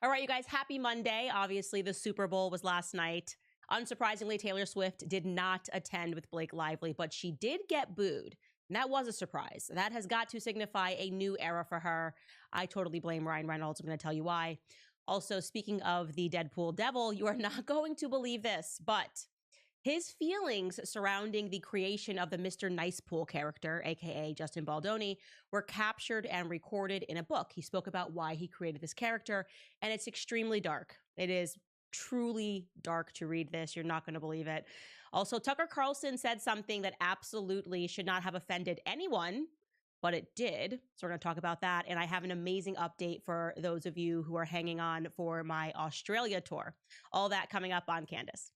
All right, you guys, happy Monday. Obviously, the Super Bowl was last night. Unsurprisingly, Taylor Swift did not attend with Blake Lively, but she did get booed. And that was a surprise. That has got to signify a new era for her. I totally blame Ryan Reynolds. I'm going to tell you why. Also, speaking of the Deadpool devil, you are not going to believe this, but his feelings surrounding the creation of the Mr. Nicepool character, aka Justin Baldoni, were captured and recorded in a book. He spoke about why he created this character, and it's extremely dark. It is truly dark to read this. You're not going to believe it. Also, Tucker Carlson said something that absolutely should not have offended anyone, but it did. So we're going to talk about that. And I have an amazing update for those of you who are hanging on for my Australia tour. All that coming up on Candace.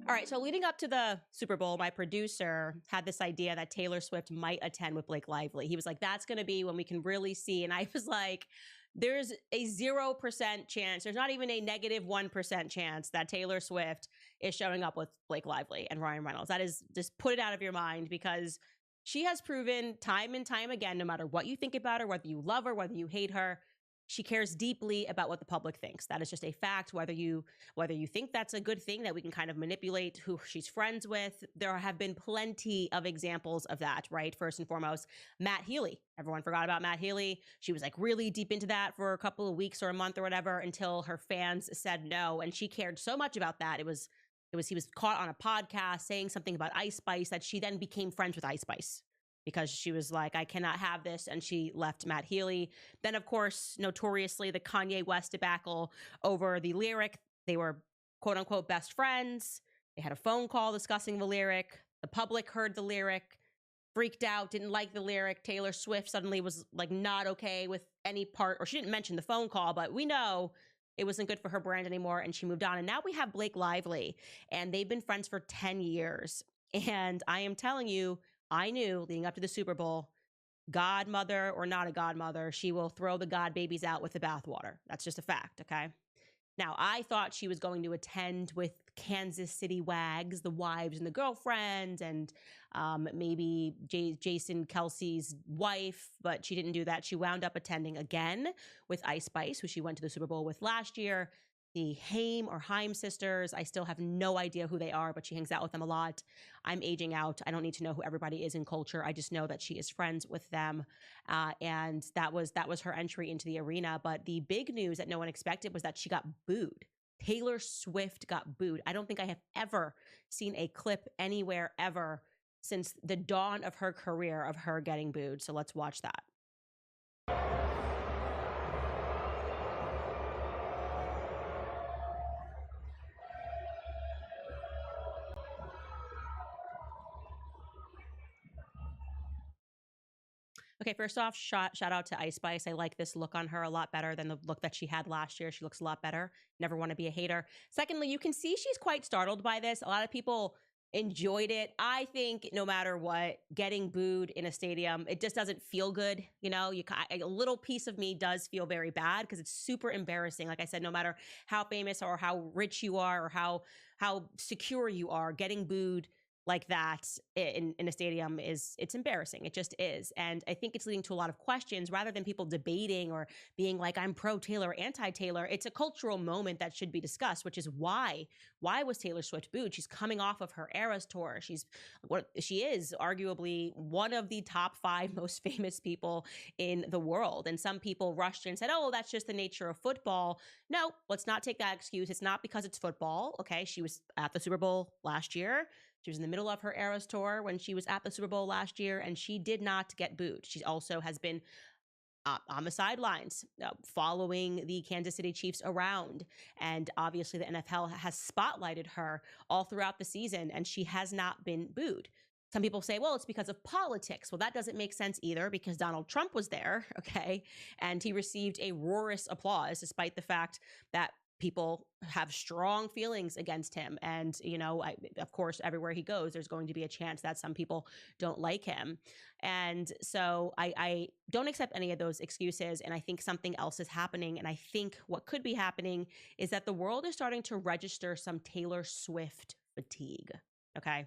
All right, so leading up to the Super Bowl, my producer had this idea that Taylor Swift might attend with Blake Lively. He was like, that's going to be when we can really see. And I was like, there's a 0% chance, there's not even a negative 1% chance that Taylor Swift is showing up with Blake Lively and Ryan Reynolds. That is, just put it out of your mind, because she has proven time and time again, no matter what you think about her, whether you love her, whether you hate her, she cares deeply about what the public thinks. That is just a fact, whether you think that's a good thing, that we can kind of manipulate who she's friends with. There have been plenty of examples of that, right? First and foremost, Matt Healy. Everyone forgot about Matt Healy. She was like really deep into that for a couple of weeks or a month or whatever, until her fans said no. And she cared so much about that. He was caught on a podcast saying something about Ice Spice that she then became friends with Ice Spice, because she was like, I cannot have this, and she left Matt Healy. Then, of course, notoriously, the Kanye West debacle over the lyric. They were, quote unquote, best friends. They had a phone call discussing the lyric. The public heard the lyric, freaked out, didn't like the lyric. Taylor Swift suddenly was like not okay with any part, or she didn't mention the phone call, but we know it wasn't good for her brand anymore, and she moved on. And now we have Blake Lively, and they've been friends for 10 years. And I am telling you, I knew leading up to the Super Bowl, godmother or not a godmother, she will throw the god babies out with the bathwater. That's just a fact, okay? Now, I thought she was going to attend with Kansas City wags, the wives and the girlfriends, and maybe Jason Kelsey's wife, but she didn't do that. She wound up attending again with Ice Spice, who she went to the Super Bowl with last year. The Haim sisters, I still have no idea who they are, but she hangs out with them a lot. I'm aging out. I don't need to know who everybody is in culture. I just know that she is friends with them. And that was her entry into the arena. But the big news that no one expected was that she got booed. Taylor Swift got booed. I don't think I have ever seen a clip anywhere ever since the dawn of her career of her getting booed. So let's watch that. Okay, first off, shout out to Ice Spice. I like this look on her a lot better than the look that she had last year. She looks a lot better. Never want to be a hater. Secondly, you can see she's quite startled by this. A lot of people enjoyed it. I think no matter what, getting booed in a stadium, it just doesn't feel good. You know, a little piece of me does feel very bad, because it's super embarrassing. Like I said, no matter how famous or how rich you are or how secure you are, getting booed like that in a stadium it's embarrassing. It just is. And I think it's leading to a lot of questions rather than people debating or being like, I'm pro Taylor or anti Taylor. It's a cultural moment that should be discussed, which is why was Taylor Swift booed? She's coming off of her Eras tour. She is arguably one of the top 5 most famous people in the world. And some people rushed in and said, oh, that's just the nature of football. No, let's not take that excuse. It's not because it's football. Okay. She was at the Super Bowl last year. She was in the middle of her Eras tour when she was at the Super Bowl last year, and she did not get booed. She also has been on the sidelines following the Kansas City Chiefs around. And obviously the NFL has spotlighted her all throughout the season, and she has not been booed. Some people say, well, it's because of politics. Well, that doesn't make sense either, because Donald Trump was there, okay? And he received a roarous applause, despite the fact that people have strong feelings against him. And, of course, everywhere he goes, there's going to be a chance that some people don't like him. And so I don't accept any of those excuses. And I think something else is happening. And I think what could be happening is that the world is starting to register some Taylor Swift fatigue. Okay.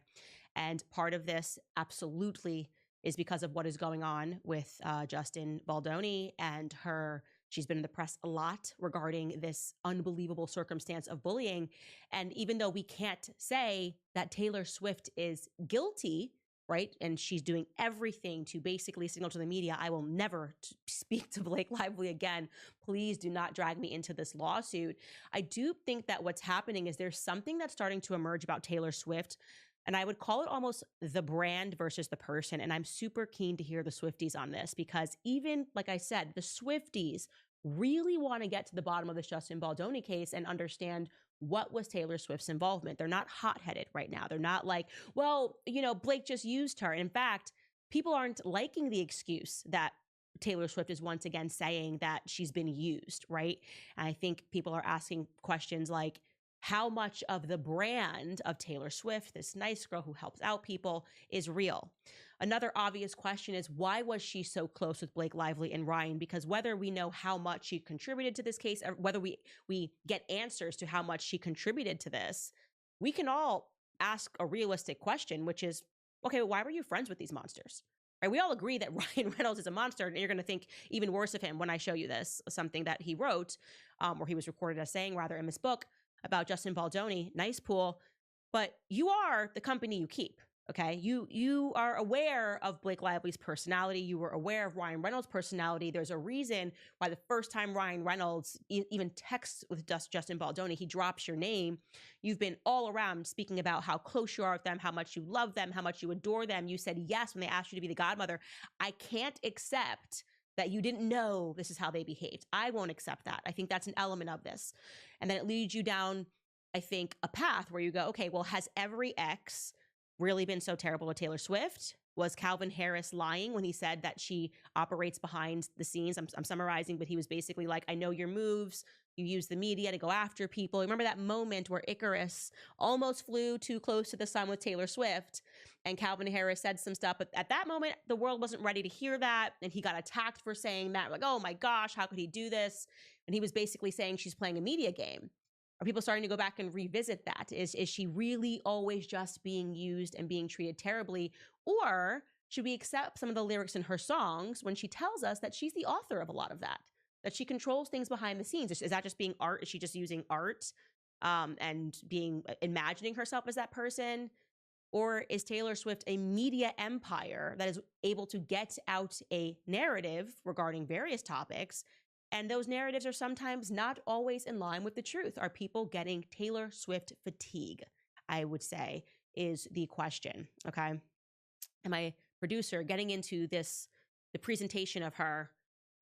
And part of this absolutely is because of what is going on with Justin Baldoni and her. She's been in the press a lot regarding this unbelievable circumstance of bullying. And even though we can't say that Taylor Swift is guilty, right? And she's doing everything to basically signal to the media, I will never speak to Blake Lively again. Please do not drag me into this lawsuit. I do think that what's happening is there's something that's starting to emerge about Taylor Swift. And I would call it almost the brand versus the person. And I'm super keen to hear the Swifties on this because even, like I said, the Swifties really want to get to the bottom of this Justin Baldoni case and understand what was Taylor Swift's involvement. They're not hot-headed right now. They're not like, well, Blake just used her. And in fact, people aren't liking the excuse that Taylor Swift is once again saying that she's been used, right? And I think people are asking questions like, how much of the brand of Taylor Swift, this nice girl who helps out people, is real? Another obvious question is, why was she so close with Blake Lively and Ryan? Because whether we know how much she contributed to this case, or whether we get answers to how much she contributed to this, we can all ask a realistic question, which is, okay, why were you friends with these monsters? Right? We all agree that Ryan Reynolds is a monster, and you're going to think even worse of him when I show you this, something that he wrote, or he was recorded as saying, rather, in this book about Justin Baldoni. Nice pool, but you are the company you keep. Okay, you are aware of Blake Lively's personality. You were aware of Ryan Reynolds' personality. There's a reason why the first time Ryan Reynolds even texts with Justin Baldoni, he drops your name. You've been all around speaking about how close you are with them, how much you love them, how much you adore them. You said yes when they asked you to be the godmother. I can't accept that you didn't know this is how they behaved. I won't accept that. I think that's an element of this. And then it leads you down, I think, a path where you go, okay, well, has every ex really been so terrible with Taylor Swift? Was Calvin Harris lying when he said that she operates behind the scenes? I'm summarizing, but he was basically like, I know your moves. You use the media to go after people. Remember that moment where Icarus almost flew too close to the sun with Taylor Swift, and Calvin Harris said some stuff, but at that moment, the world wasn't ready to hear that, and he got attacked for saying that, like, oh my gosh, how could he do this? And he was basically saying she's playing a media game. Are people starting to go back and revisit that? Is she really always just being used and being treated terribly? Or should we accept some of the lyrics in her songs when she tells us that she's the author of a lot of that she controls things behind the scenes? Is that just being art? Is she just using art and imagining herself as that person? Or is Taylor Swift a media empire that is able to get out a narrative regarding various topics? And those narratives are sometimes not always in line with the truth. Are people getting Taylor Swift fatigue, I would say, is the question, okay? And my producer getting into the presentation of her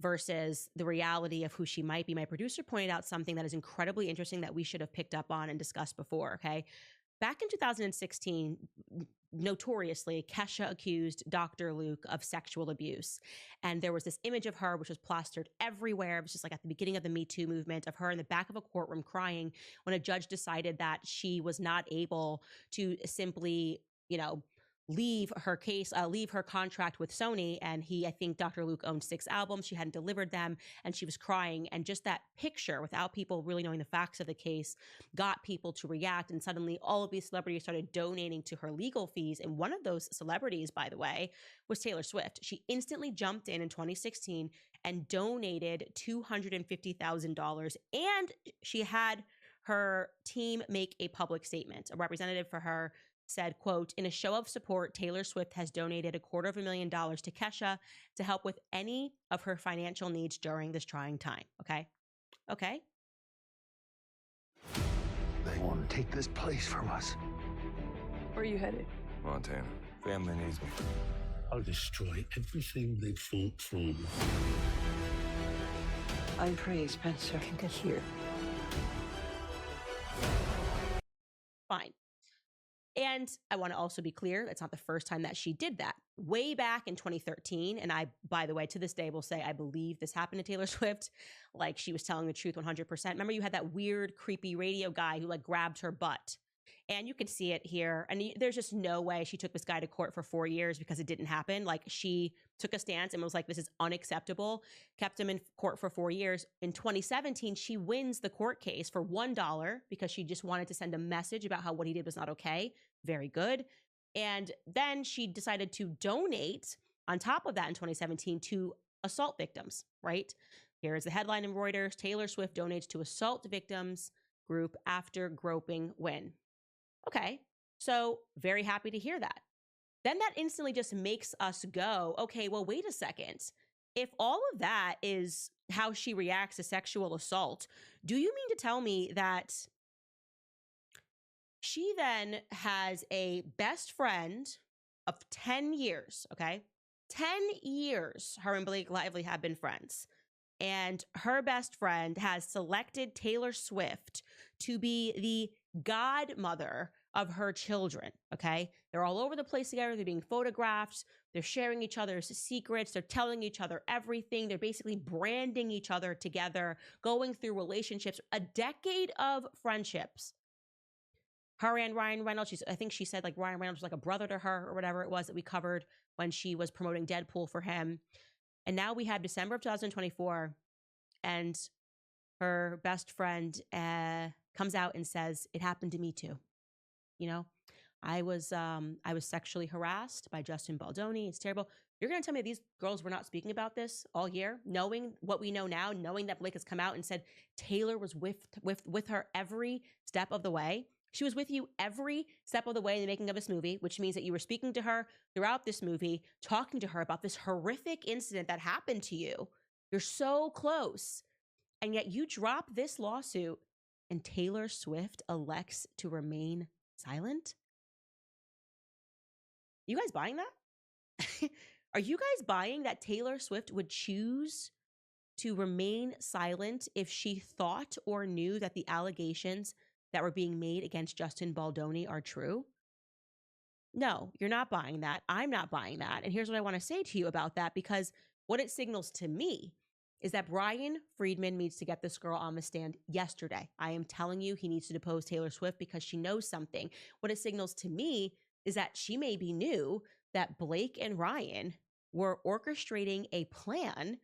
versus the reality of who she might be, my producer pointed out something that is incredibly interesting that we should have picked up on and discussed before, okay? Back in 2016, notoriously, Kesha accused Dr. Luke of sexual abuse. And there was this image of her, which was plastered everywhere. It was just like at the beginning of the Me Too movement, of her in the back of a courtroom crying when a judge decided that she was not able to simply, leave her contract with Sony. And I think Dr. Luke owned 6 albums. She hadn't delivered them, and she was crying. And just that picture, without people really knowing the facts of the case, got people to react. And suddenly all of these celebrities started donating to her legal fees. And one of those celebrities, by the way, was Taylor Swift. She instantly jumped in 2016 and donated $250,000. And she had her team make a public statement. A representative for her said, quote, in a show of support, Taylor Swift has donated $250,000 to Kesha to help with any of her financial needs during this trying time. Okay. They want to take this place from us. Where are you headed? Montana. Family needs me. I'll destroy everything they fought for. I'm praying Spencer can get here. Fine. And I want to also be clear, it's not the first time that she did that. Way back in 2013, and I, by the way, to this day will say I believe this happened to Taylor Swift, like she was telling the truth 100%. Remember you had that weird, creepy radio guy who like grabbed her butt. And you can see it here. And there's just no way she took this guy to court for 4 years because it didn't happen. Like she took a stance and was like, this is unacceptable, kept him in court for 4 years. In 2017, she wins the court case for $1 because she just wanted to send a message about how what he did was not okay. Very good. And then she decided to donate on top of that in 2017 to assault victims, right? Here is the headline in Reuters: Taylor Swift donates to assault victims group after groping win. Okay, so very happy to hear that. Then that instantly just makes us go, okay, well, wait a second. If all of that is how she reacts to sexual assault, do you mean to tell me that she then has a best friend of 10 years, okay? 10 years her and Blake Lively have been friends. And her best friend has selected Taylor Swift to be the godmother of her children, okay? They're all over the place together. They're being photographed. They're sharing each other's secrets. They're telling each other everything. They're basically branding each other together, going through relationships, a decade of friendships. Her and Ryan Reynolds, I think she said like Ryan Reynolds was like a brother to her or whatever it was that we covered when she was promoting Deadpool for him. And now we have December of 2024, and her best friend comes out and says, it happened to me too. You know, I was sexually harassed by Justin Baldoni. It's terrible. You're going to tell me these girls were not speaking about this all year, knowing what we know now, knowing that Blake has come out and said Taylor was with her every step of the way. She was with you every step of the way in the making of this movie, which means that you were speaking to her throughout this movie, talking to her about this horrific incident that happened to you. You're so close. And yet you drop this lawsuit and Taylor Swift elects to remain silent? You guys buying that? Are you guys buying that Taylor Swift would choose to remain silent if she thought or knew that the allegations that were being made against Justin Baldoni are true? No, you're not buying that. I'm not buying that. And here's what I want to say to you about that, because what it signals to me is that Brian Friedman needs to get this girl on the stand yesterday. I am telling you, he needs to depose Taylor Swift because she knows something. What it signals to me is that she maybe knew that Blake and Ryan were orchestrating a plan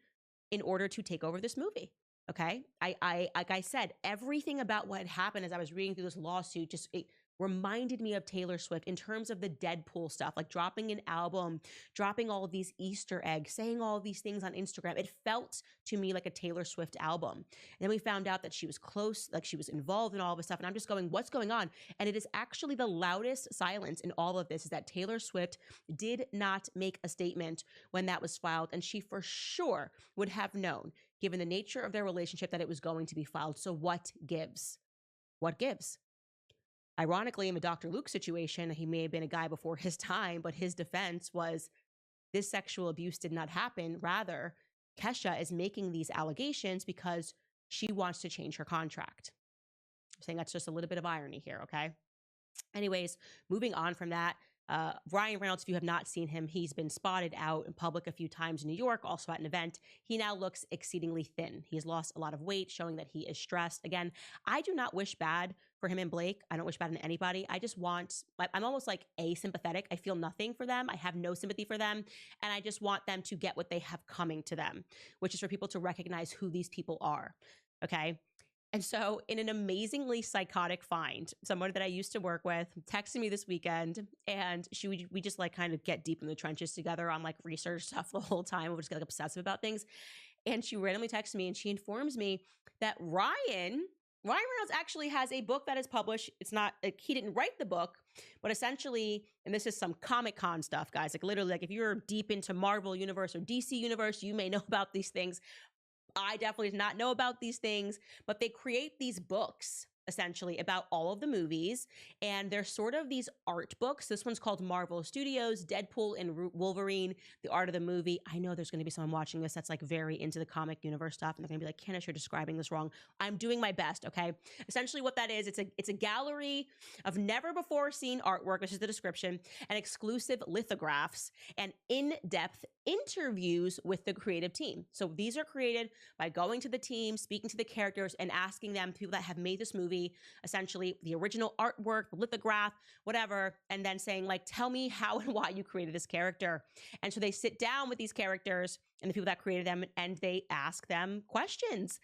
in order to take over this movie. Okay. I like I said, everything about what had happened as I was reading through this lawsuit just it reminded me of Taylor Swift in terms of the Deadpool stuff, like dropping an album, dropping all of these Easter eggs, saying all of these things on Instagram. It felt to me like a Taylor Swift album. And then we found out that she was close, like she was involved in all of this stuff. And I'm just going, what's going on? And it is actually the loudest silence in all of this is that Taylor Swift did not make a statement when that was filed. And she for sure would have known, given the nature of their relationship, that it was going to be filed. So what gives? What gives? Ironically, in the Dr. Luke situation, he may have been a guy before his time, but his defense was this sexual abuse did not happen. Rather, Kesha is making these allegations because she wants to change her contract. I'm saying that's just a little bit of irony here, okay? Anyways, moving on from that, Ryan Reynolds, if you have not seen him, he's been spotted out in public a few times in New York, also at an event. He now looks exceedingly thin. He's lost a lot of weight, showing that he is stressed. Again, I do not wish bad for him and Blake. I don't wish bad on anybody. I just want, I'm almost like asympathetic. I feel nothing for them. I have no sympathy for them. And I just want them to get what they have coming to them, which is for people to recognize who these people are. Okay. And so in an amazingly psychotic find, someone that I used to work with texted me this weekend, and we just like kind of get deep in the trenches together on like research stuff the whole time. We'll just get like obsessive about things. And she randomly texted me and she informs me that Ryan Reynolds actually has a book that is published. It's not like he didn't write the book, but essentially, and this is some Comic-Con stuff, guys, like literally like if you're deep into Marvel Universe or DC Universe, you may know about these things. I definitely did not know about these things, but they create these books essentially about all of the movies, and they're sort of these art books. This one's called Marvel Studios Deadpool and Wolverine, the art of the movie. I know there's going to be someone watching this that's like very into the comic universe stuff, and they're going to be like, Candace, you're describing this wrong. I'm doing my best, okay? Essentially what that is, it's a gallery of never before seen artwork, which is the description, and exclusive lithographs and in-depth interviews with the creative team. So these are created by going to the team, speaking to the characters, and asking them, people that have made this movie, essentially the original artwork, the lithograph, whatever, and then saying like, tell me how and why you created this character. And so they sit down with these characters and the people that created them, and they ask them questions.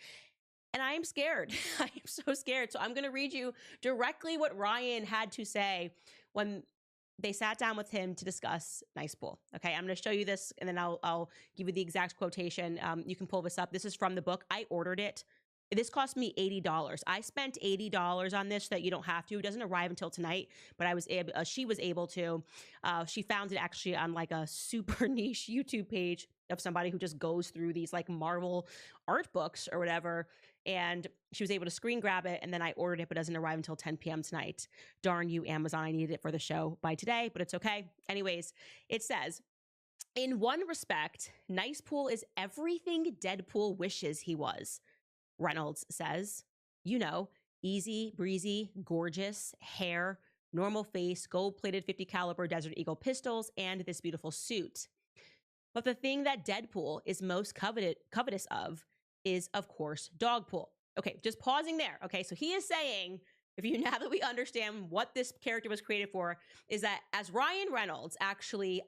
And I am scared. I am so scared. So I'm going to read you directly what Ryan had to say when they sat down with him to discuss Nice Pool. Okay, I'm going to show you this, and then I'll give you the exact quotation. You can pull this up. This is from the book. I ordered it. This cost me $80. I spent $80 on this so that you don't have to. It doesn't arrive until tonight, but I was able. She was able to. She found it actually on like a super niche YouTube page of somebody who just goes through these like Marvel art books or whatever. And she was able to screen grab it, and then I ordered it, but it doesn't arrive until 10 p.m. tonight. Darn you, Amazon. I needed it for the show by today, but it's okay. Anyways, it says, in one respect, Nice Pool is everything Deadpool wishes he was. Reynolds says, you know, easy, breezy, gorgeous, hair, normal face, gold-plated 50 caliber Desert Eagle pistols, and this beautiful suit. But the thing that Deadpool is most covetous of is, of course, Dogpool. Okay, just pausing there. Okay, so he is saying, now that we understand what this character was created for, is that as Ryan Reynolds, actually,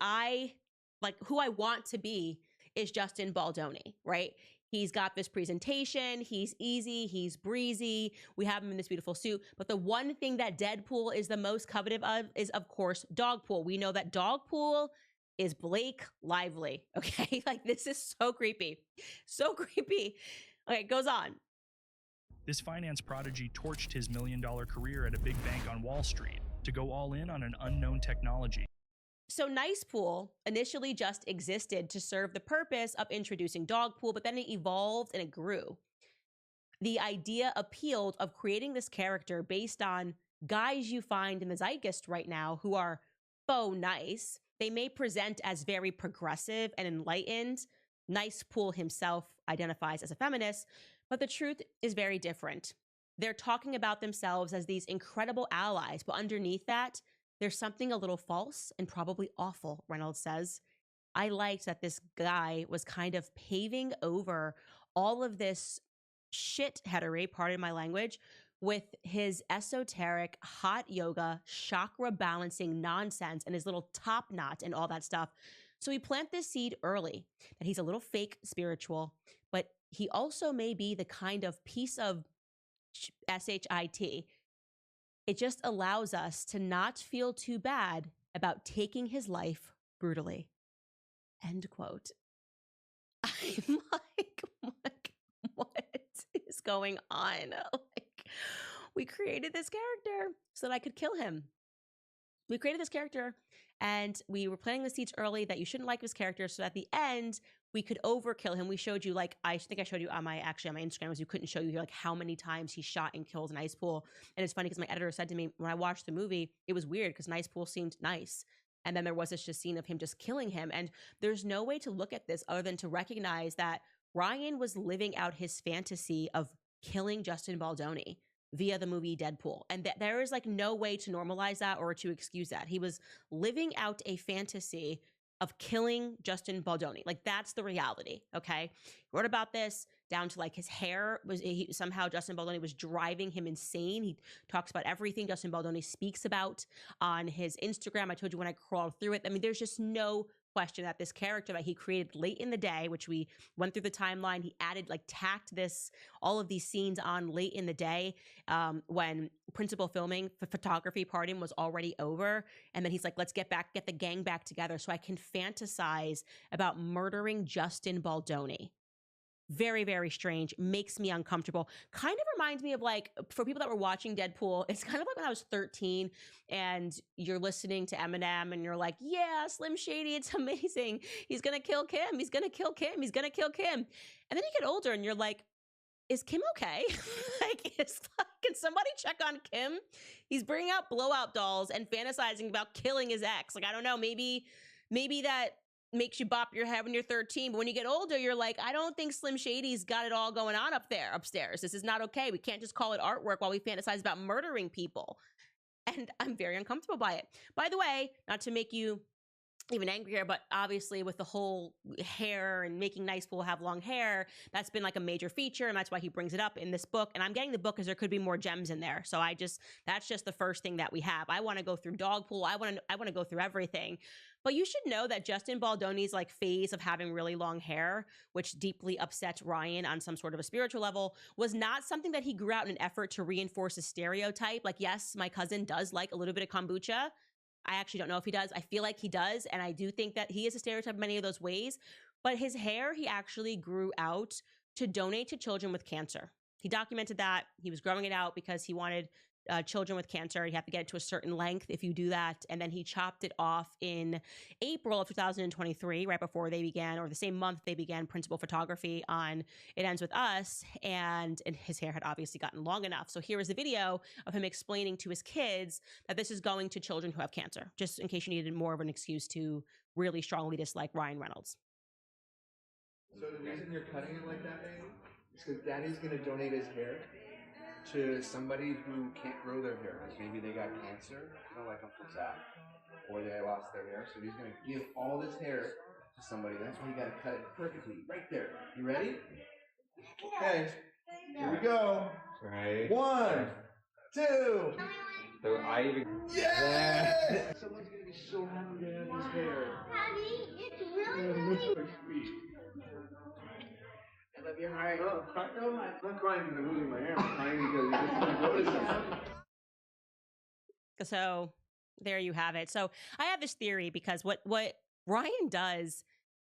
who I want to be is Justin Baldoni, right? He's got this presentation, he's easy, he's breezy, we have him in this beautiful suit, but the one thing that Deadpool is the most coveted of is, of course, Dogpool. We know that Dogpool is Blake Lively, okay? Like, this is so creepy. So creepy. Okay, it goes on. This finance prodigy torched his million-dollar career at a big bank on Wall Street to go all in on an unknown technology. So Nice Pool initially just existed to serve the purpose of introducing Dogpool, but then it evolved and it grew. The idea appealed of creating this character based on guys you find in the zeitgeist right now who are faux nice. They may present as very progressive and enlightened. Nice Pool himself identifies as a feminist, but the truth is very different. They're talking about themselves as these incredible allies, but underneath that, there's something a little false and probably awful, Reynolds says. I liked that this guy was kind of paving over all of this shit-headery, pardon my language, with his esoteric hot yoga, chakra balancing nonsense and his little top knot and all that stuff. So we plant this seed early that he's a little fake spiritual, but he also may be the kind of piece of shit. It just allows us to not feel too bad about taking his life brutally. End quote. I'm like, what is going on? Like, we created this character so that I could kill him. We created this character and we were planting the seeds early that you shouldn't like this character, so at the end we could overkill him. We showed you, like, I think I showed you on my Instagram, was you couldn't show you like how many times he shot and kills Nice Pool. And it's funny because my editor said to me when I watched the movie, it was weird because Nice Pool seemed nice. And then there was this just scene of him just killing him. And there's no way to look at this other than to recognize that Ryan was living out his fantasy of killing Justin Baldoni via the movie Deadpool. And there is like no way to normalize that or to excuse that. He was living out a fantasy of killing Justin Baldoni. Like, that's the reality, okay? He wrote about this down to like his hair somehow Justin Baldoni was driving him insane. He talks about everything Justin Baldoni speaks about on his Instagram. I told you when I crawled through it. I mean, there's just no question that this character that he created late in the day, which we went through the timeline, he added, like, tacked all of these scenes on late in the day when principal filming for photography party was already over. And then he's like, let's get the gang back together so I can fantasize about murdering Justin Baldoni. Very, very strange. Makes me uncomfortable. Kind of reminds me of, like, for people that were watching Deadpool, it's kind of like when I was 13 and you're listening to Eminem and you're like, yeah, Slim Shady, it's amazing. He's going to kill Kim. He's going to kill Kim. He's going to kill Kim. And then you get older and you're like, is Kim okay? Can somebody check on Kim. He's bringing out blowout dolls and fantasizing about killing his ex. Like, I don't know, maybe that makes you bop your head when you're 13. But when you get older, you're like, I don't think Slim Shady's got it all going on upstairs. This is not okay. We can't just call it artwork while we fantasize about murdering people. And I'm very uncomfortable by it. By the way, not to make you even angrier, but obviously with the whole hair and making nice people have long hair, that's been like a major feature, and that's why he brings it up in this book. And I'm getting the book because there could be more gems in there. So that's just the first thing that we have. I want to go through Dogpool. I want to go through everything. But you should know that Justin Baldoni's like phase of having really long hair, which deeply upsets Ryan on some sort of a spiritual level, was not something that he grew out in an effort to reinforce a stereotype. Like, yes, my cousin does like a little bit of kombucha. I actually don't know if he does. I feel like he does. And I do think that he is a stereotype in many of those ways. But his hair, he actually grew out to donate to children with cancer. He documented that. He was growing it out because he wanted children with cancer. You have to get it to a certain length if you do that. And then he chopped it off in April of 2023, right before they began, or the same month they began principal photography on It Ends With Us. And his hair had obviously gotten long enough. So here is the video of him explaining to his kids that this is going to children who have cancer, just in case you needed more of an excuse to really strongly dislike Ryan Reynolds. So the reason you're cutting it like that, baby, is because Daddy's going to donate his hair to somebody who can't grow their hair. Like maybe they got cancer, like Uncle Zach, or they lost their hair. So he's going to give all this hair to somebody. That's why you got to cut it perfectly, right there. You ready? Okay, here we go. Right. 1, 2. So I even... Yeah! Someone's going to be so happy to have this hair. Daddy, it's really Sweet. I love your heart. No, I'm not crying because I'm losing my hair. I'm crying because you just didn't notice it. So there you have it. So I have this theory because what Ryan does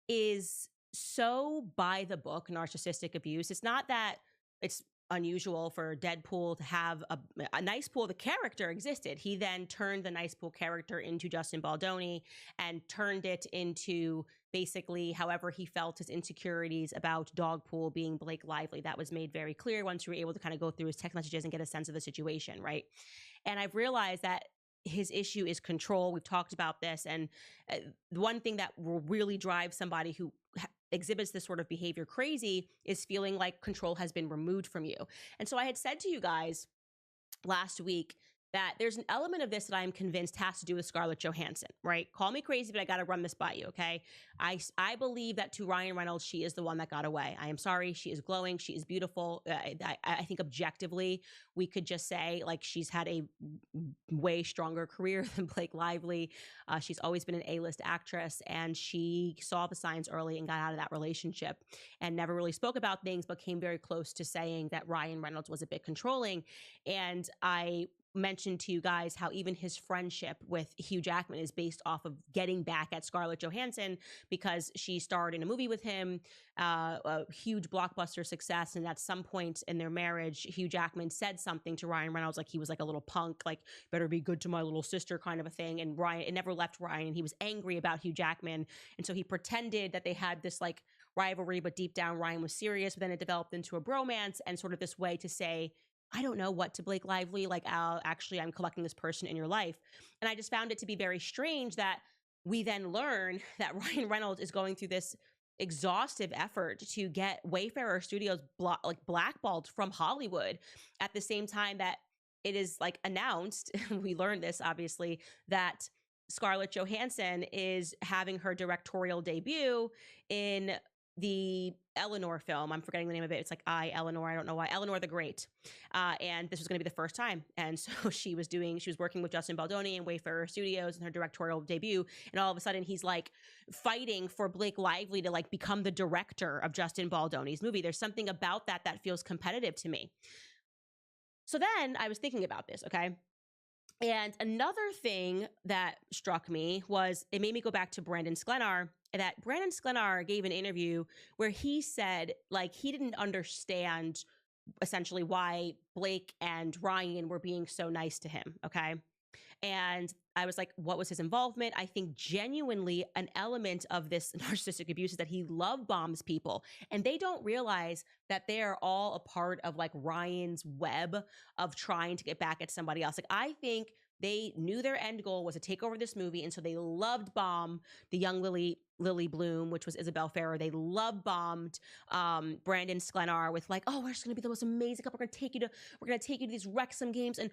is so by the book narcissistic abuse. It's not that it's unusual for Deadpool to have a nice pool. The character existed. He then turned the nice pool character into Justin Baldoni and turned it into basically however he felt his insecurities about Dogpool being Blake Lively. That was made very clear once you were able to kind of go through his text messages and get a sense of the situation, right? And I've realized that his issue is control. We've talked about this. And the one thing that will really drive somebody who exhibits this sort of behavior crazy is feeling like control has been removed from you. And so I had said to you guys last week that there's an element of this that I'm convinced has to do with Scarlett Johansson, right? Call me crazy, but I got to run this by you, okay? I believe that to Ryan Reynolds, she is the one that got away. I am sorry. She is glowing. She is beautiful. I think objectively, we could just say like she's had a way stronger career than Blake Lively. She's always been an A-list actress, and she saw the signs early and got out of that relationship and never really spoke about things, but came very close to saying that Ryan Reynolds was a bit controlling. And I mentioned to you guys how even his friendship with Hugh Jackman is based off of getting back at Scarlett Johansson because she starred in a movie with him, a huge blockbuster success. And at some point in their marriage, Hugh Jackman said something to Ryan Reynolds, like he was like a little punk, like better be good to my little sister kind of a thing. And Ryan, it never left Ryan. He was angry about Hugh Jackman. And so he pretended that they had this like rivalry, but deep down Ryan was serious, but then it developed into a bromance and sort of this way to say, I don't know what to Blake Lively, like, I'm collecting this person in your life. And I just found it to be very strange that we then learn that Ryan Reynolds is going through this exhaustive effort to get Wayfarer Studios blackballed from Hollywood at the same time that it is like announced, we learned this obviously, that Scarlett Johansson is having her directorial debut in the Eleanor film. I'm forgetting the name of it. It's like Eleanor. I don't know why. Eleanor the Great. And this was going to be the first time. And so she was working with Justin Baldoni and Wayfarer Studios in her directorial debut. And all of a sudden he's like fighting for Blake Lively to like become the director of Justin Baldoni's movie. There's something about that feels competitive to me. So then I was thinking about this, okay? And another thing that struck me was it made me go back to Brandon Sklenar, that Brandon Sklenar gave an interview where he said like he didn't understand essentially why Blake and Ryan were being so nice to him, okay? And I was like, what was his involvement? I think genuinely an element of this narcissistic abuse is that he love bombs people. And they don't realize that they are all a part of like Ryan's web of trying to get back at somebody else. Like, I think they knew their end goal was to take over this movie. And so they loved bomb the young Lily Bloom, which was Isabel Ferrer. They love bombed Brandon Sklenar with like, oh, we're just gonna be the most amazing couple. We're gonna take you to these Wrexham games. And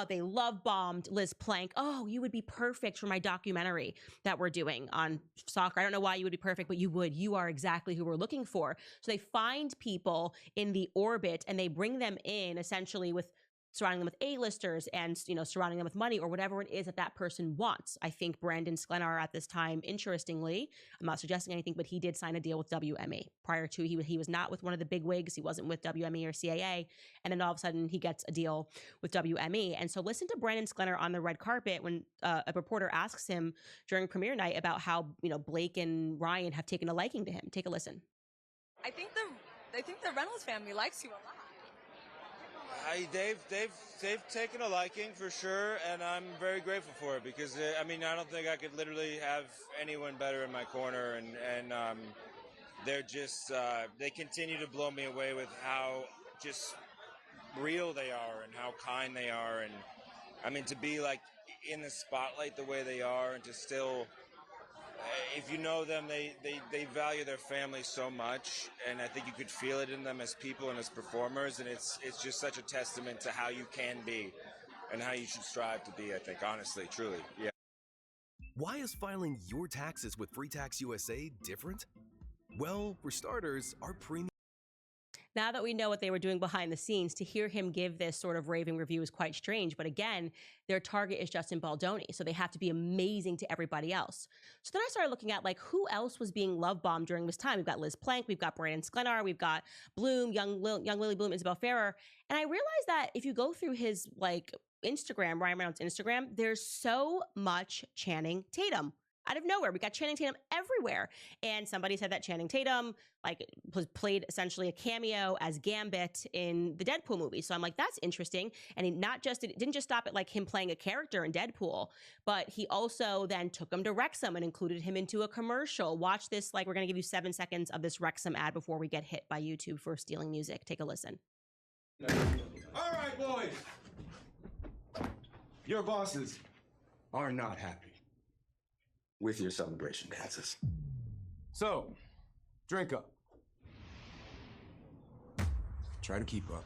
they love bombed Liz Plank. Oh, you would be perfect for my documentary that we're doing on soccer. I don't know why you would be perfect, but you would. You are exactly who we're looking for. So they find people in the orbit and they bring them in essentially with surrounding them with A-listers and, surrounding them with money or whatever it is that that person wants. I think Brandon Sklenar at this time, interestingly, I'm not suggesting anything, but he did sign a deal with WME. Prior to, he was not with one of the big wigs. He wasn't with WME or CAA. And then all of a sudden he gets a deal with WME. And so listen to Brandon Sklenar on the red carpet when a reporter asks him during premiere night about how, Blake and Ryan have taken a liking to him. Take a listen. I think the Reynolds family likes you a lot. They've taken a liking for sure, and I'm very grateful for it because I don't think I could literally have anyone better in my corner, and they're just they continue to blow me away with how just real they are and how kind they are, and to be like in the spotlight the way they are, and to still. If you know them, they value their family so much, and I think you could feel it in them as people and as performers, and it's just such a testament to how you can be and how you should strive to be, I think, honestly, truly, yeah. Why is filing your taxes with Free Tax USA different? Well, for starters, our premium... Now that we know what they were doing behind the scenes, to hear him give this sort of raving review is quite strange. But again, their target is Justin Baldoni, so they have to be amazing to everybody else. So then I started looking at like who else was being love bombed during this time. We've got Liz Plank, we've got Brandon Sklenar, we've got Bloom, young Lily Bloom, Isabel Ferrer, and I realized that if you go through his like Instagram, Ryan Reynolds' Instagram, there's so much Channing Tatum. Out of nowhere, we got Channing Tatum everywhere. And somebody said that Channing Tatum played essentially a cameo as Gambit in the Deadpool movie. So I'm like, that's interesting. And it didn't just stop at like him playing a character in Deadpool, but he also then took him to Wrexham and included him into a commercial. Watch this, we're going to give you 7 seconds of this Wrexham ad before we get hit by YouTube for stealing music. Take a listen. All right, boys. Your bosses are not happy with your celebration dances. So, drink up. Try to keep up.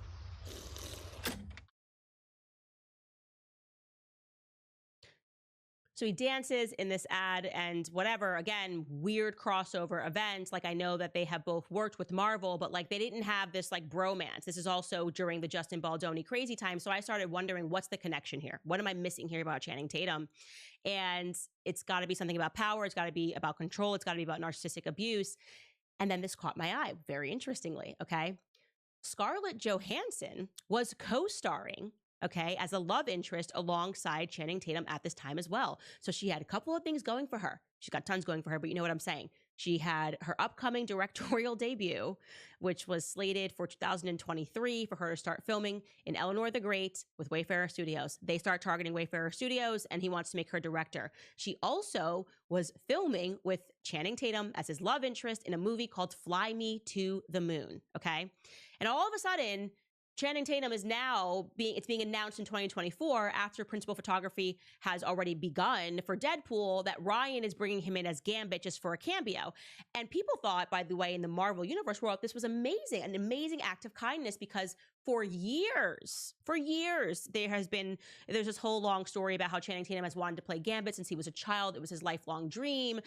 So he dances in this ad and whatever, again, weird crossover event. Like I know that they have both worked with Marvel, but like they didn't have this like bromance. This is also during the Justin Baldoni crazy time. So I started wondering, what's the connection here? What am I missing here about Channing Tatum? And it's got to be something about power. It's got to be about control. It's got to be about narcissistic abuse. And then this caught my eye, very interestingly, okay? Scarlett Johansson was co-starring, okay, as a love interest alongside Channing Tatum at this time as well. So she had a couple of things going for her. She's got tons going for her, but you know what I'm saying. She had her upcoming directorial debut, which was slated for 2023 for her to start filming in Eleanor the Great with Wayfarer Studios. They start targeting Wayfarer Studios, and he wants to make her director. She also was filming with Channing Tatum as his love interest in a movie called Fly Me to the Moon, okay? And all of a sudden, Channing Tatum is now being announced in 2024 after principal photography has already begun for Deadpool that Ryan is bringing him in as Gambit just for a cameo. And people thought, by the way, in the Marvel Universe world, this was amazing, an amazing act of kindness because for years, there's this whole long story about how Channing Tatum has wanted to play Gambit since he was a child. It was his lifelong dream.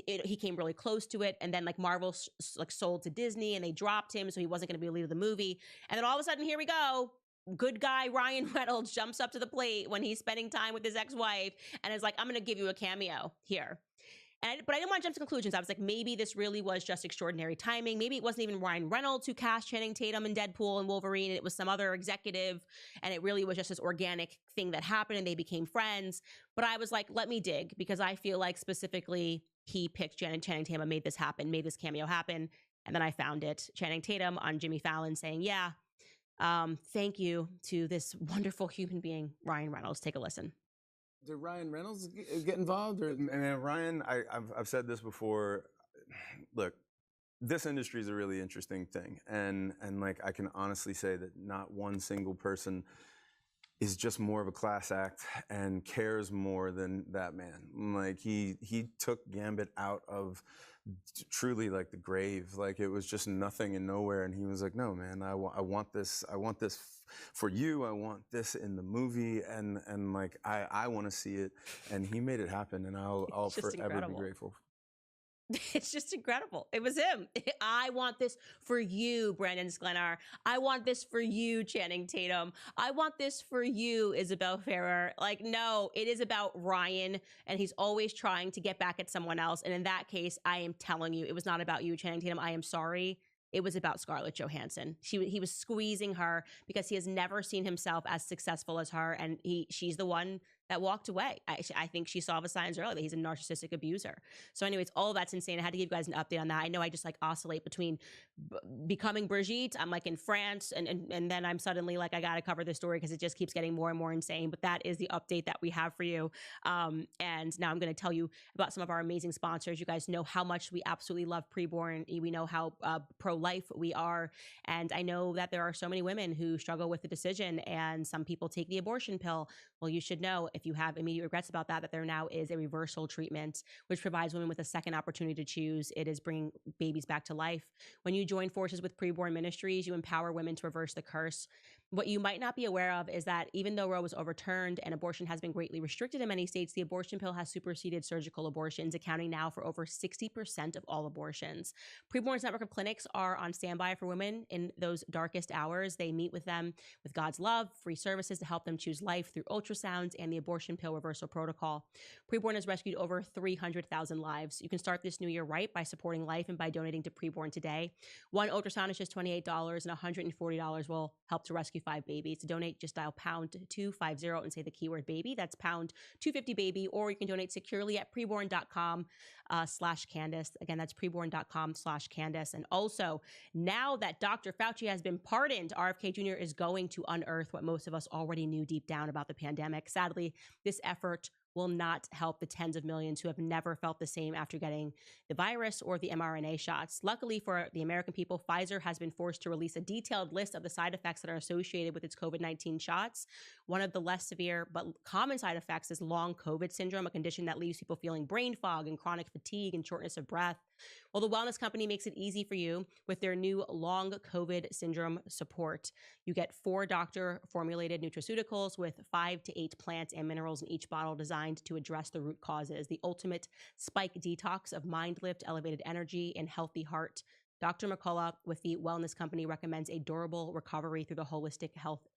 He came really close to it. And then like Marvel sold to Disney and they dropped him. So he wasn't going to be a lead of the movie. And then all of a sudden, here we go. Good guy Ryan Reynolds jumps up to the plate when he's spending time with his ex-wife and is like, I'm going to give you a cameo here. But I didn't want to jump to conclusions. I was like, maybe this really was just extraordinary timing. Maybe it wasn't even Ryan Reynolds who cast Channing Tatum in Deadpool and Wolverine. And it was some other executive. And it really was just this organic thing that happened and they became friends. But I was like, let me dig because I feel like specifically he picked Channing Tatum and made this happen, made this cameo happen. And then I found it. Channing Tatum on Jimmy Fallon saying, yeah, thank you to this wonderful human being, Ryan Reynolds. Take a listen. did Ryan Reynolds get involved? Or? And Ryan, I've said this before. Look, this industry is a really interesting thing, and like I can honestly say that not one single person is just more of a class act and cares more than that man. Like he took Gambit out of truly like the grave. Like it was just nothing and nowhere, and he was like, no man, I want this for you. I want this in the movie, and like I want to see it, and he made it happen, and I'll forever be grateful. It's just incredible. It was him. I want this for you, Brandon Sklenar. I want this for you, Channing Tatum. I want this for you, Isabel Ferrer. Like, no, it is about Ryan, and he's always trying to get back at someone else. And in that case, I am telling you, it was not about you, Channing Tatum. I am sorry. It was about Scarlett Johansson. He was squeezing her because he has never seen himself as successful as her, and she's the one that walked away. I think she saw the signs early that he's a narcissistic abuser. So anyways, all of that's insane. I had to give you guys an update on that. I know I just like oscillate between becoming Brigitte. I'm like in France, and then I'm suddenly like, I got to cover this story because it just keeps getting more and more insane. But that is the update that we have for you. And now I'm going to tell you about some of our amazing sponsors. You guys know how much we absolutely love preborn. We know how pro-life we are. And I know that there are so many women who struggle with the decision, and some people take the abortion pill. Well, you should know, if you have immediate regrets about that there now is a reversal treatment, which provides women with a second opportunity to choose. It is bringing babies back to life. When you join forces with Preborn Ministries, you empower women to reverse the curse. What you might not be aware of is that even though Roe was overturned and abortion has been greatly restricted in many states, the abortion pill has superseded surgical abortions, accounting now for over 60% of all abortions. Preborn's network of clinics are on standby for women in those darkest hours. They meet with them with God's love, free services to help them choose life through ultrasounds and the abortion pill reversal protocol. Preborn has rescued over 300,000 lives. You can start this new year right by supporting life and by donating to Preborn today. One ultrasound is just $28, and $140 will help to rescue 5 babies. To donate, just dial pound 250 and say the keyword baby. That's pound 250 baby, or you can donate securely at preborn.com/Candace. Again, that's preborn.com/Candace. And also, now that Dr. Fauci has been pardoned, RFK Jr. is going to unearth what most of us already knew deep down about the pandemic. Sadly, this effort will not help the tens of millions who have never felt the same after getting the virus or the mRNA shots. Luckily for the American people, Pfizer has been forced to release a detailed list of the side effects that are associated with its COVID-19 shots. One of the less severe but common side effects is long COVID syndrome, a condition that leaves people feeling brain fog and chronic fatigue and shortness of breath. Well, the wellness company makes it easy for you with their new long COVID syndrome support. You get 4 doctor-formulated nutraceuticals with 5 to 8 plants and minerals in each bottle, designed to address the root causes. The ultimate spike detox of mind lift, elevated energy, and healthy heart. Dr. McCullough with the wellness company recommends a durable recovery through the holistic health.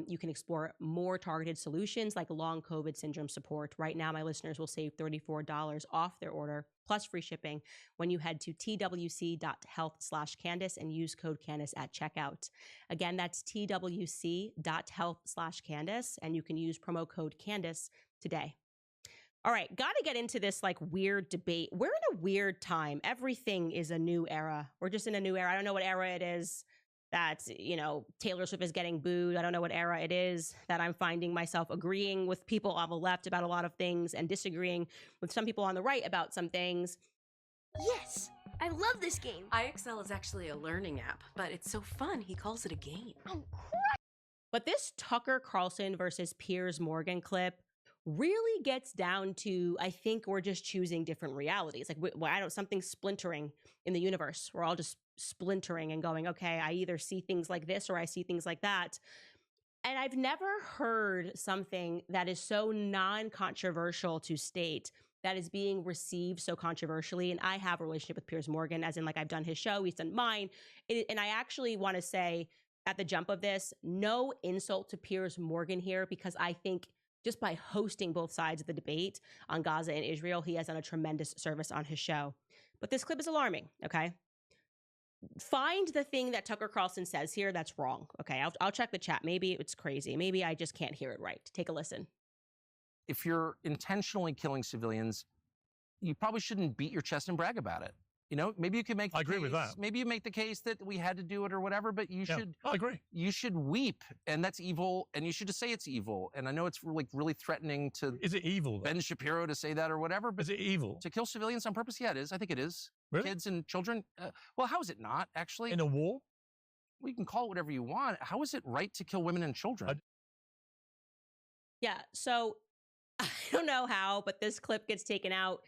You can explore more targeted solutions like long COVID syndrome support. Right now, my listeners will save $34 off their order plus free shipping when you head to twc.health/Candace and use code Candace at checkout. Again, that's twc.health/Candace, and you can use promo code Candace today. All right, got to get into this like weird debate. We're in a weird time. Everything is a new era. We're just in a new era. I don't know what era it is that, you know, Taylor Swift is getting booed. I don't know what era it is that I'm finding myself agreeing with people on the left about a lot of things and disagreeing with some people on the right about some things. Yes, I love this game. iXL is actually a learning app, but it's so fun he calls it a game. But this Tucker Carlson versus Piers Morgan clip really gets down to, I think we're just choosing different realities. Like, something's splintering in the universe. We're all just splintering and going, okay, I either see things like this or I see things like that. And I've never heard something that is so non-controversial to state that is being received so controversially. And I have a relationship with Piers Morgan, as in like I've done his show, he's done mine. And I actually want to say at the jump of this, no insult to Piers Morgan here, because I think just by hosting both sides of the debate on Gaza and Israel, he has done a tremendous service on his show. But this clip is alarming, okay? Find the thing that Tucker Carlson says here that's wrong, okay? I'll check the chat. Maybe it's crazy. Maybe I just can't hear it right. Take a listen. If you're intentionally killing civilians, you probably shouldn't beat your chest and brag about it. You know, maybe you could make the I agree with case- that. Maybe you make the case that we had to do it or whatever, but you Yeah, should. I agree. You should weep, and that's evil, and you should just say it's evil. And I know it's really threatening to. Is it evil, though? Ben Shapiro to say that or whatever? But is it evil to kill civilians on purpose? Yeah, it is. I think it is. Really? Kids and children. Well, how is it not actually? In a war? Well, you can call it whatever you want. How is it right to kill women and children? Yeah, so I don't know how, but this clip gets taken out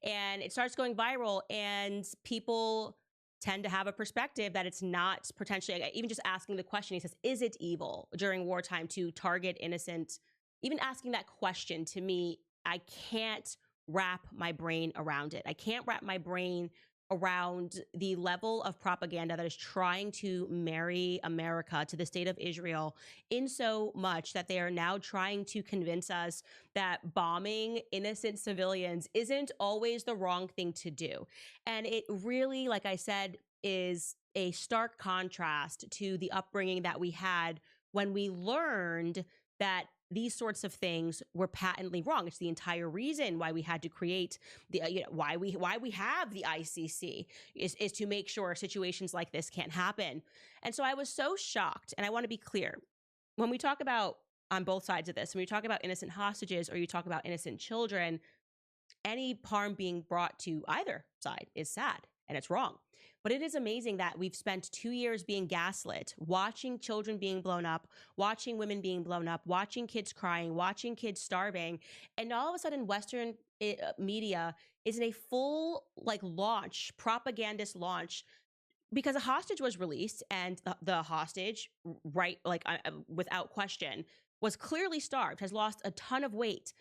and it starts going viral, and people tend to have a perspective that it's not potentially, even just asking the question, he says, is it evil during wartime to target innocent? Even asking that question, to me, I can't wrap my brain around it. I can't wrap my brain around the level of propaganda that is trying to marry America to the state of Israel in so much that they are now trying to convince us that bombing innocent civilians isn't always the wrong thing to do. And it really, like I said, is a stark contrast to the upbringing that we had when we learned that these sorts of things were patently wrong. It's the entire reason why we had to create the, why we have the ICC is to make sure situations like this can't happen. And so I was so shocked, and I want to be clear, when we talk about, on both sides of this, when we talk about innocent hostages or you talk about innocent children, any harm being brought to either side is sad and it's wrong. But it is amazing that we've spent 2 years being gaslit, watching children being blown up, watching women being blown up, watching kids crying, watching kids starving. And all of a sudden, Western media is in a full launch, propagandist launch, because a hostage was released, and the hostage, without question, was clearly starved, has lost a ton of weight.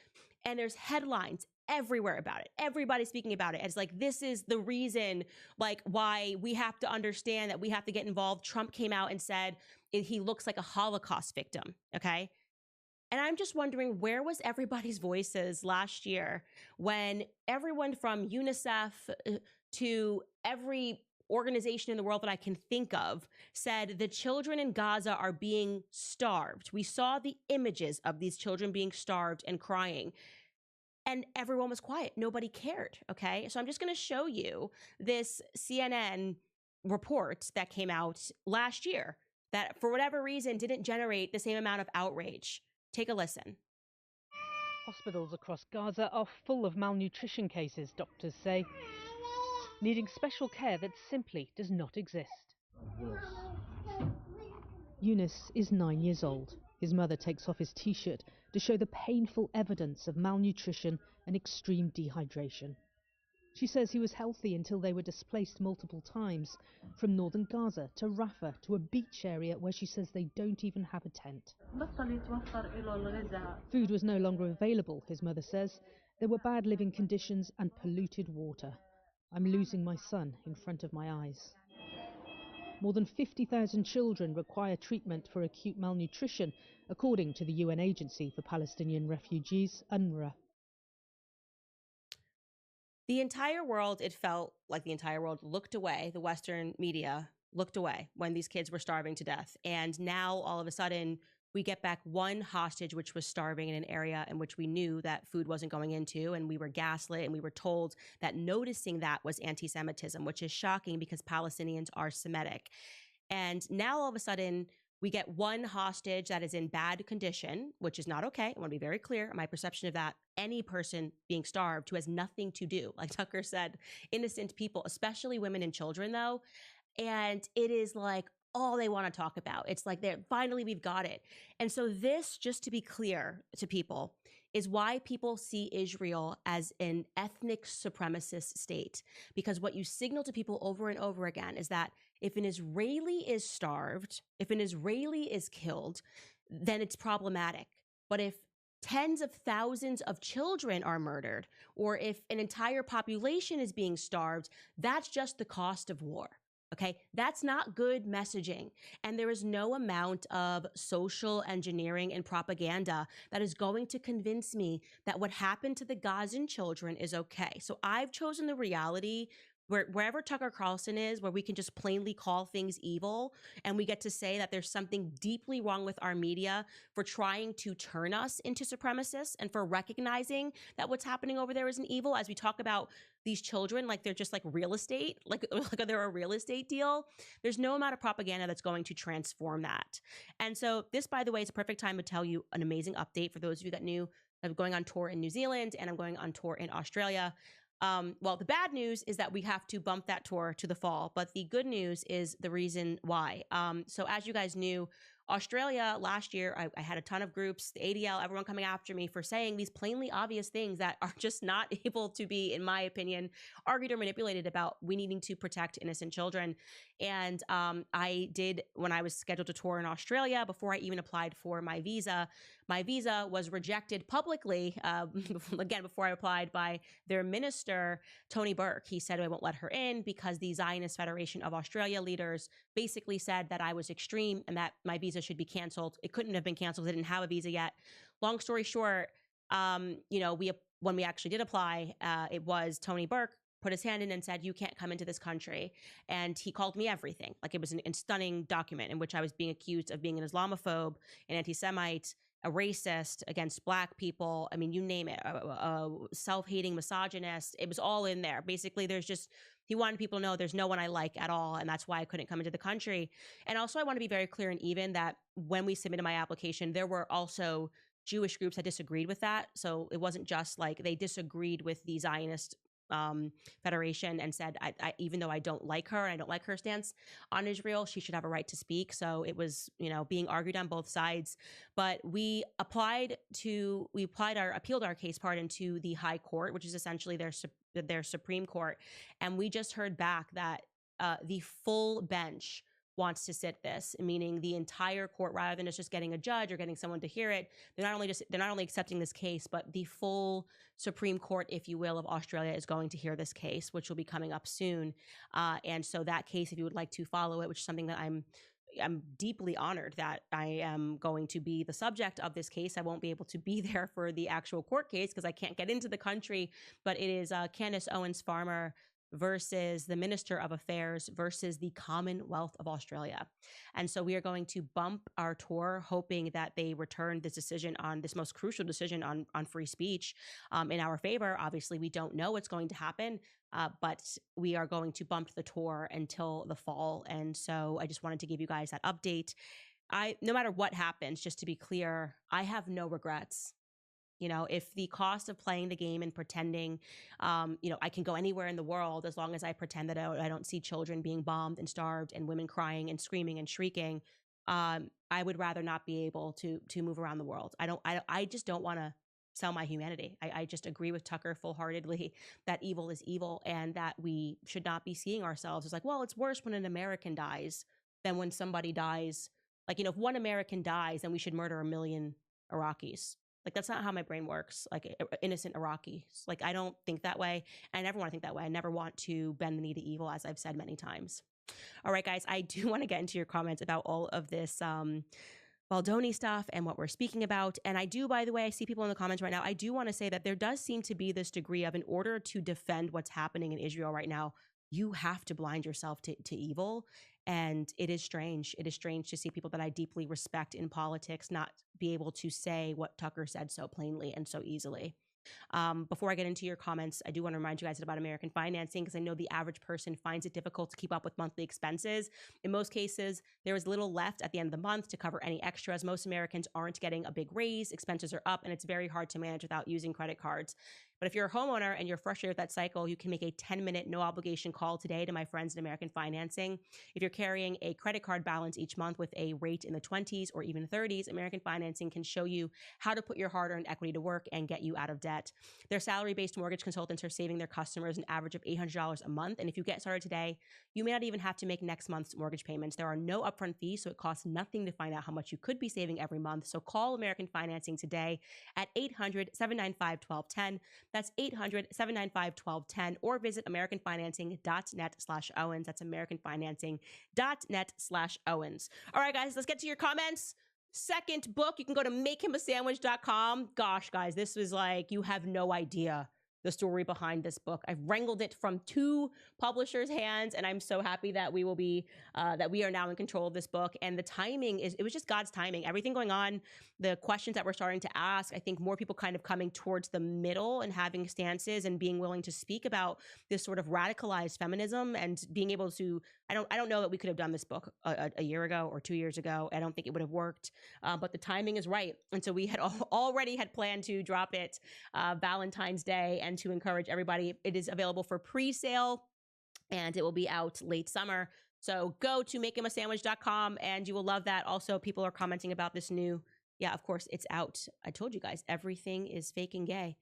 And there's headlines everywhere about it. Everybody's speaking about it. It's like, this is the reason, why we have to understand that we have to get involved. Trump came out and said he looks like a Holocaust victim. Okay. And I'm just wondering, where was everybody's voices last year when everyone from UNICEF to every organization in the world that I can think of said the children in Gaza are being starved? We saw the images of these children being starved and crying. And everyone was quiet. Nobody cared, okay? So I'm just going to show you this CNN report that came out last year that, for whatever reason, didn't generate the same amount of outrage. Take a listen. Hospitals across Gaza are full of malnutrition cases, doctors say, needing special care that simply does not exist. Yunus is 9 years old. His mother takes off his t-shirt to show the painful evidence of malnutrition and extreme dehydration. She says he was healthy until they were displaced multiple times, from northern Gaza to Rafah to a beach area where she says they don't even have a tent. Food was no longer available, his mother says. There were bad living conditions and polluted water. I'm losing my son in front of my eyes. More than 50,000 children require treatment for acute malnutrition, according to the UN Agency for Palestinian Refugees, UNRWA. The entire world, it felt like the entire world looked away, the Western media looked away when these kids were starving to death. And now, all of a sudden, we get back one hostage which was starving in an area in which we knew that food wasn't going into, and we were gaslit, and we were told that noticing that was anti-Semitism, which is shocking because Palestinians are Semitic. And now, all of a sudden, we get one hostage that is in bad condition, which is not okay. I want to be very clear. My perception of that, any person being starved who has nothing to do, like Tucker said, innocent people, especially women and children, though. And it is like all they want to talk about. It's like, finally, we've got it. And so this, just to be clear to people, is why people see Israel as an ethnic supremacist state. Because what you signal to people over and over again is that if an Israeli is starved, if an Israeli is killed, then it's problematic. But if tens of thousands of children are murdered, or if an entire population is being starved, that's just the cost of war. Okay, that's not good messaging. And there is no amount of social engineering and propaganda that is going to convince me that what happened to the Gazan children is okay. So I've chosen the reality wherever Tucker Carlson is, where we can just plainly call things evil, and we get to say that there's something deeply wrong with our media for trying to turn us into supremacists and for recognizing that what's happening over there is an evil, as we talk about these children like they're just like real estate, like they're a real estate deal. There's no amount of propaganda that's going to transform that. And so this, by the way, is a perfect time to tell you an amazing update for those of you that knew. I'm going on tour in New Zealand and I'm going on tour in Australia. Well, the bad news is that we have to bump that tour to the fall, but the good news is the reason why. So as you guys knew, Australia last year, I had a ton of groups, the ADL, everyone coming after me for saying these plainly obvious things that are just not able to be, in my opinion, argued or manipulated about we needing to protect innocent children. And I did, when I was scheduled to tour in Australia, before I even applied for my visa was rejected publicly, again, before I applied, by their minister, Tony Burke. He said I won't let her in because the Zionist Federation of Australia leaders basically said that I was extreme and that my visa should be canceled. It couldn't have been canceled. I didn't have a visa yet. Long story short, when we actually did apply, it was Tony Burke put his hand in and said, you can't come into this country. And he called me everything. Like, it was a stunning document in which I was being accused of being an Islamophobe, an anti-Semite, a racist against Black people. I mean, you name it, a self-hating misogynist. It was all in there. Basically, he wanted people to know there's no one I like at all, and that's why I couldn't come into the country. And also, I want to be very clear and even that when we submitted my application, there were also Jewish groups that disagreed with that. So it wasn't just like they disagreed with the Zionist Federation and said, even though I don't like her and I don't like her stance on Israel, she should have a right to speak. So it was, being argued on both sides. But we appealed our case, to the High Court, which is essentially their Supreme Court. And we just heard back that the full bench wants to sit this, meaning the entire court, rather than just getting a judge or getting someone to hear it. They're not only accepting this case, but the full Supreme Court, if you will, of Australia is going to hear this case, which will be coming up soon. And so that case, if you would like to follow it, which is something that I'm deeply honored that I am going to be the subject of this case. I won't be able to be there for the actual court case because I can't get into the country, but it is Candace Owens-Farmer versus the Minister of Affairs versus the Commonwealth of Australia. And so we are going to bump our tour, hoping that they return this decision on this most crucial decision on free speech in our favor. Obviously, we don't know what's going to happen, but we are going to bump the tour until the fall. And so I just wanted to give you guys that update. No matter what happens, just to be clear, I have no regrets. If the cost of playing the game and pretending, I can go anywhere in the world as long as I pretend that I don't see children being bombed and starved and women crying and screaming and shrieking, I would rather not be able to move around the world. I just don't want to sell my humanity. I just agree with Tucker full-heartedly that evil is evil and that we should not be seeing ourselves as like, well, it's worse when an American dies than when somebody dies. Like, if one American dies, then we should murder 1 million Iraqis. Like, that's not how my brain works. Like, innocent Iraqis. Like, I don't think that way. I never want to think that way. I never want to bend the knee to evil, as I've said many times. All right, guys, I do want to get into your comments about all of this Baldoni stuff and what we're speaking about. And I do, by the way, I see people in the comments right now. I do want to say that there does seem to be this degree of, in order to defend what's happening in Israel right now, you have to blind yourself to evil. And it is strange. It is strange to see people that I deeply respect in politics not be able to say what Tucker said so plainly and so easily. Before I get into your comments, I do want to remind you guys about American financing, because I know the average person finds it difficult to keep up with monthly expenses. In most cases, there is little left at the end of the month to cover any extras. Most Americans aren't getting a big raise, expenses are up, and it's very hard to manage without using credit cards. But if you're a homeowner and you're frustrated with that cycle, you can make a 10-minute no-obligation call today to my friends at American Financing. If you're carrying a credit card balance each month with a rate in the 20s or even 30s, American Financing can show you how to put your hard-earned equity to work and get you out of debt. Their salary-based mortgage consultants are saving their customers an average of $800 a month. And if you get started today, you may not even have to make next month's mortgage payments. There are no upfront fees, so it costs nothing to find out how much you could be saving every month. So call American Financing today at 800-795-1210. That's 800-795-1210, or visit americanfinancing.net/Owens. That's americanfinancing.net/Owens. All right, guys, let's get to your comments. Second book, you can go to makehimasandwich.com. Gosh, guys, this was like, you have no idea the story behind this book. I've wrangled it from 2 publishers' hands, and I'm so happy that we will be that we are now in control of this book. And the timing it was just God's timing. Everything going on, the questions that we're starting to ask, I think more people kind of coming towards the middle and having stances and being willing to speak about this sort of radicalized feminism and being able to. I don't know that we could have done this book a year ago or 2 years ago. I don't think it would have worked, but the timing is right. And so we had already had planned to drop it Valentine's Day and to encourage everybody. It is available for pre-sale and it will be out late summer. So go to makehimasandwich.com and you will love that. Also, people are commenting about this new, yeah, of course, it's out. I told you guys, everything is fake and gay.